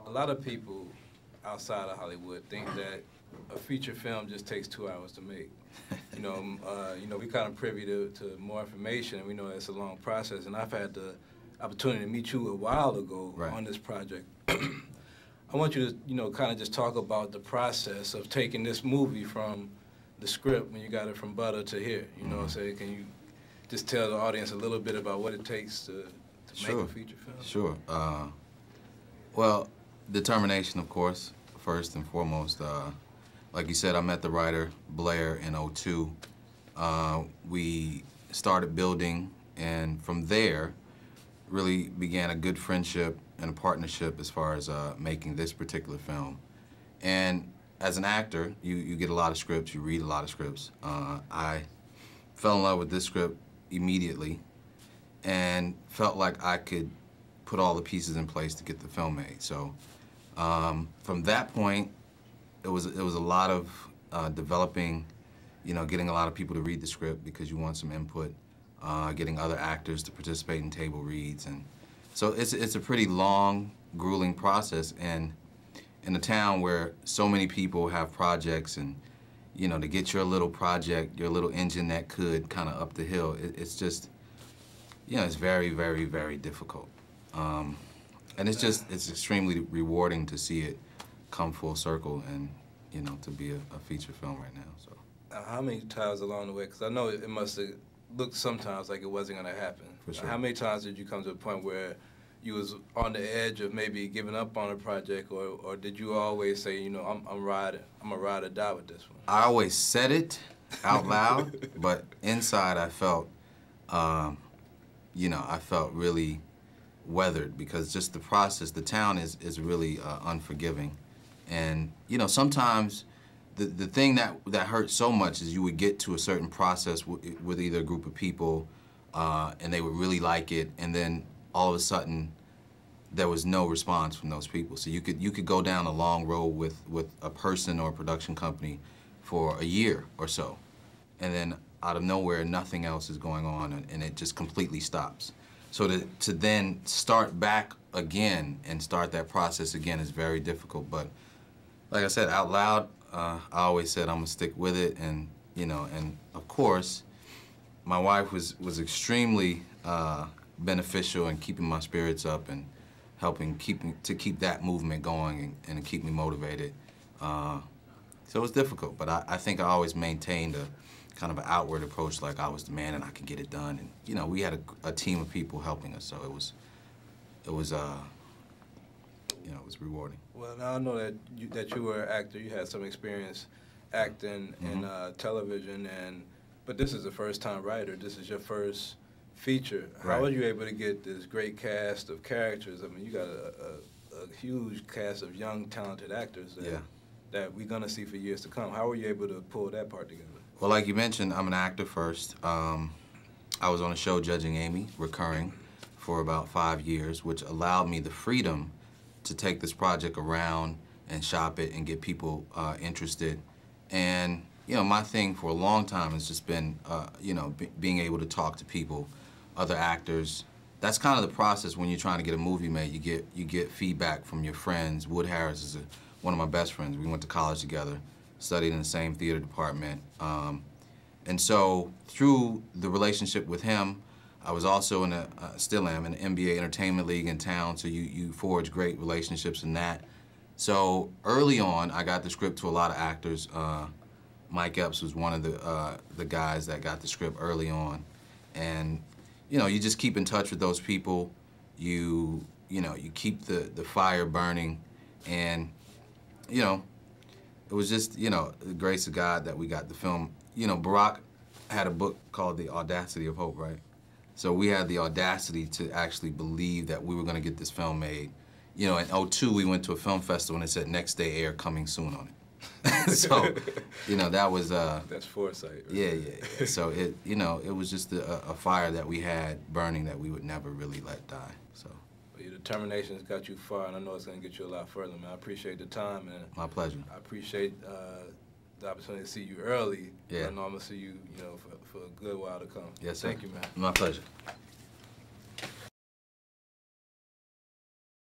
a lot of people outside of Hollywood think that a feature film just takes 2 hours to make. We kind of privy to more information, and we know it's a long process. And I've had the opportunity to meet you a while ago on this project. I want you to, kind of just talk about the process of taking this movie from the script when you got it from Butter to here. So can you just tell the audience a little bit about what it takes to make a feature film? Sure. Well, determination, of course, first and foremost. Like you said, I met the writer, Blair, in '02. We started building, and from there, really began a good friendship and a partnership as far as making this particular film. And as an actor, you get a lot of scripts, you read a lot of scripts. I fell in love with this script immediately and felt like I could put all the pieces in place to get the film made. So from that point, it was a lot of developing, getting a lot of people to read the script because you want some input, getting other actors to participate in table reads. And so it's a pretty long, grueling process. And in a town where so many people have projects and, to get your little project, your little engine that could kind of up the hill, it's just, it's very, very, very difficult. And it's extremely rewarding to see it come full circle and, to be a feature film right now. So. How many times along the way, because I know it must have looked sometimes like it wasn't going to happen. For sure. How many times did you come to a point where you was on the edge of maybe giving up on a project, or did you always say, I'm a ride or die with this one? I always said it out loud, but inside I felt, I felt really weathered because just the process, the town is really unforgiving. And, sometimes the thing that hurt so much is you would get to a certain process with either a group of people and they would really like it, and then all of a sudden there was no response from those people. So you could go down a long road with a person or a production company for a year or so, and then out of nowhere nothing else is going on and it just completely stops. So to then start back again and start that process again is very difficult. But like I said, out loud, I always said I'm gonna stick with it, and and of course, my wife was extremely beneficial in keeping my spirits up and helping keep that movement going and keep me motivated. So it was difficult, but I think I always maintained a kind of an outward approach, like I was the man and I could get it done. And we had a team of people helping us, so it was rewarding. Well, now I know that you were an actor. You had some experience acting in television, but this is a first-time writer. This is your first feature. Right. How were you able to get this great cast of characters? I mean, you got a huge cast of young, talented actors that we're gonna see for years to come. How were you able to pull that part together? Well, like you mentioned, I'm an actor first. I was on a show, Judging Amy, recurring, for about 5 years, which allowed me the freedom to take this project around and shop it and get people interested. And, my thing for a long time has just been, being able to talk to people, other actors. That's kind of the process when you're trying to get a movie made. You get feedback from your friends. Wood Harris is one of my best friends. We went to college together, studied in the same theater department. And so through the relationship with him, I was also still am in the NBA Entertainment League in town, so you forge great relationships in that. So early on, I got the script to a lot of actors. Mike Epps was one of the guys that got the script early on. And, you just keep in touch with those people. You keep the fire burning. And, it was just, the grace of God that we got the film. Barack had a book called The Audacity of Hope, right? So we had the audacity to actually believe that we were going to get this film made. In '02, we went to a film festival and it said next day air, coming soon on it. So, that was... That's foresight. Right? Yeah. So it was just a fire that we had burning that we would never really let die, so. Well, your determination has got you far, and I know it's going to get you a lot further, man. I appreciate the time, and my pleasure. I appreciate the opportunity to see you early. Yeah. I know I'm going to see you, for a good while to come. Yes, sir. Thank you, man. My pleasure.